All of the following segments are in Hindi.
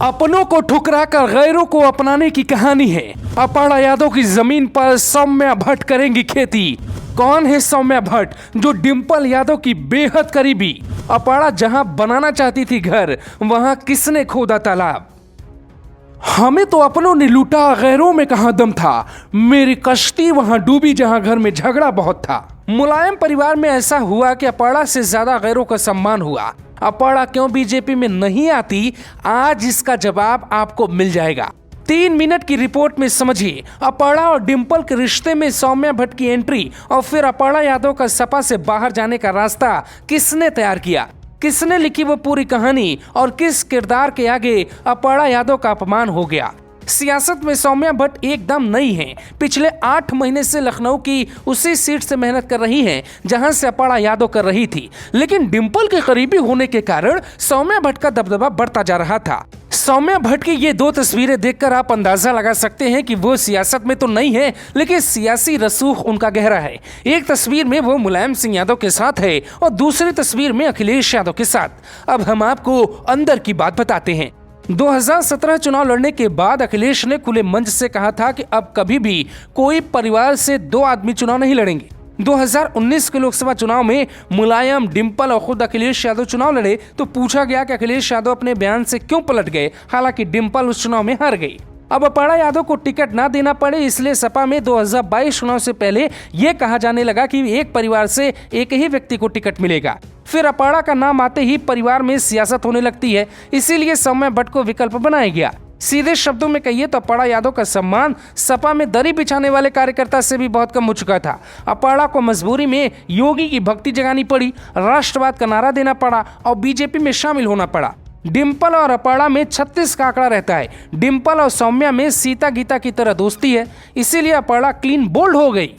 अपनों को ठुकराकर गैरों को अपनाने की कहानी है। अपाड़ा यादव की जमीन पर सौम्या भट्ट करेंगी खेती। कौन है सौम्या भट्ट, जो डिंपल यादव की बेहद करीबी? अपाड़ा जहां बनाना चाहती थी घर, वहां किसने खोदा तालाब? हमें तो अपनों ने लूटा, गैरों में कहां दम था। मेरी कश्ती वहां डूबी जहां घर में झगड़ा बहुत था। मुलायम परिवार में ऐसा हुआ कि अपाड़ा से ज्यादा गैरों का सम्मान हुआ। अपाड़ा क्यों बीजेपी में नहीं आती, आज इसका जवाब आपको मिल जाएगा। 3 मिनट की रिपोर्ट में समझिए अपाड़ा और डिंपल के रिश्ते में सौम्या भट्ट की एंट्री, और फिर अपाड़ा यादव का सपा से बाहर जाने का रास्ता किसने तैयार किया, किसने लिखी वो पूरी कहानी, और किस किरदार के आगे अपाड़ा यादव का अपमान हो गया। सियासत में सौम्या भट्ट एकदम नई हैं। पिछले 8 महीने से लखनऊ की उसी सीट से मेहनत कर रही हैं जहां से अपाड़ा यादव कर रही थी, लेकिन डिंपल के करीबी होने के कारण सौम्या भट्ट का दबदबा बढ़ता जा रहा था। सौम्या भट्ट की ये 2 तस्वीरें देखकर आप अंदाजा लगा सकते हैं कि वो सियासत में तो नहीं है, लेकिन सियासी रसूख उनका गहरा है। एक तस्वीर में वो मुलायम सिंह यादव के साथ है और दूसरी तस्वीर में अखिलेश यादव के साथ। अब हम आपको अंदर की बात बताते हैं। 2017 चुनाव लड़ने के बाद अखिलेश ने खुले मंच से कहा था कि अब कभी भी कोई परिवार से 2 आदमी चुनाव नहीं लड़ेंगे। 2019 के लोकसभा चुनाव में मुलायम, डिंपल और खुद अखिलेश यादव चुनाव लड़े तो पूछा गया कि अखिलेश यादव अपने बयान से क्यों पलट गए, हालांकि डिंपल उस चुनाव में हार गई। अब अपाड़ा यादव को टिकट ना देना पड़े, इसलिए सपा में 2022 चुनाव से पहले यह कहा जाने लगा कि एक परिवार से एक ही व्यक्ति को टिकट मिलेगा। फिर अपाड़ा का नाम आते ही परिवार में सियासत होने लगती है, इसीलिए सौम्या भट्ट को विकल्प बनाया गया। सीधे शब्दों में कहिए तो अपाड़ा यादव का सम्मान सपा में दरी बिछाने वाले कार्यकर्ता से भी बहुत कम हो चुका था। अपाड़ा को मजबूरी में योगी की भक्ति जगानी पड़ी, राष्ट्रवाद का नारा देना पड़ा और बीजेपी में शामिल होना पड़ा। डिंपल और अपाड़ा में 36 का आंकड़ा रहता है। डिंपल और सौम्या में सीता गीता की तरह दोस्ती है, इसीलिए अपाड़ा क्लीन बोल्ड हो गई।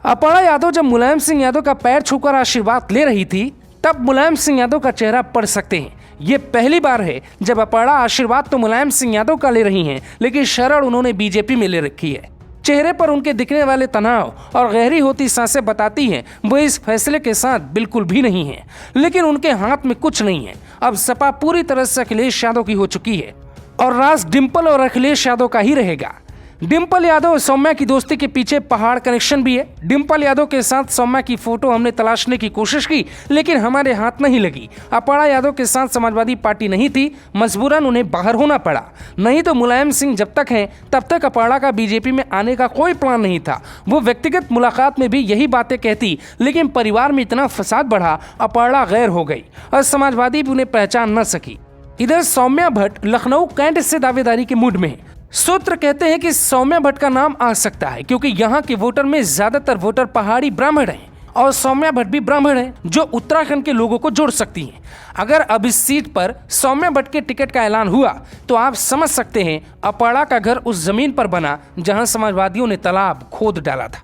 अपाड़ा यादव जब मुलायम सिंह यादव का पैर छूकर आशीर्वाद ले रही थी, तब मुलायम सिंह यादव का चेहरा पढ़ सकते हैं। ये पहली बार है जब अपाड़ा आशीर्वाद तो मुलायम सिंह यादव का ले रही हैं, लेकिन शरण उन्होंने बीजेपी में ले रखी है। चेहरे पर उनके दिखने वाले तनाव और गहरी होती सांसें बताती हैं वो इस फैसले के साथ बिल्कुल भी नहीं है, लेकिन उनके हाथ में कुछ नहीं है। अब सपा पूरी तरह से अखिलेश यादव की हो चुकी है और राज डिंपल और अखिलेश यादव का ही रहेगा। डिंपल यादव और सौम्या की दोस्ती के पीछे पहाड़ कनेक्शन भी है। डिंपल यादव के साथ सौम्या की फोटो हमने तलाशने की कोशिश की, लेकिन हमारे हाथ नहीं लगी। अपाड़ा यादव के साथ समाजवादी पार्टी नहीं थी, मजबूरन उन्हें बाहर होना पड़ा। नहीं तो मुलायम सिंह जब तक हैं तब तक अपाड़ा का बीजेपी में आने का कोई प्लान नहीं था। वो व्यक्तिगत मुलाकात में भी यही बातें कहती, लेकिन परिवार में इतना फसाद बढ़ा, अपाड़ा गैर हो गई और समाजवादी भी उन्हें पहचान न सकी। इधर सौम्या भट्ट लखनऊ कैंट से दावेदारी के मूड में है। सूत्र कहते हैं कि सौम्या भट्ट का नाम आ सकता है क्योंकि यहाँ के वोटर में ज्यादातर वोटर पहाड़ी ब्राह्मण हैं और सौम्या भट्ट भी ब्राह्मण हैं, जो उत्तराखंड के लोगों को जोड़ सकती हैं। अगर अब इस सीट पर सौम्या भट्ट के टिकट का ऐलान हुआ तो आप समझ सकते हैं अपाड़ा का घर उस जमीन पर बना जहां समाजवादियों ने तालाब खोद डाला था।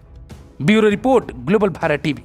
Bureau report, global Bharat TV.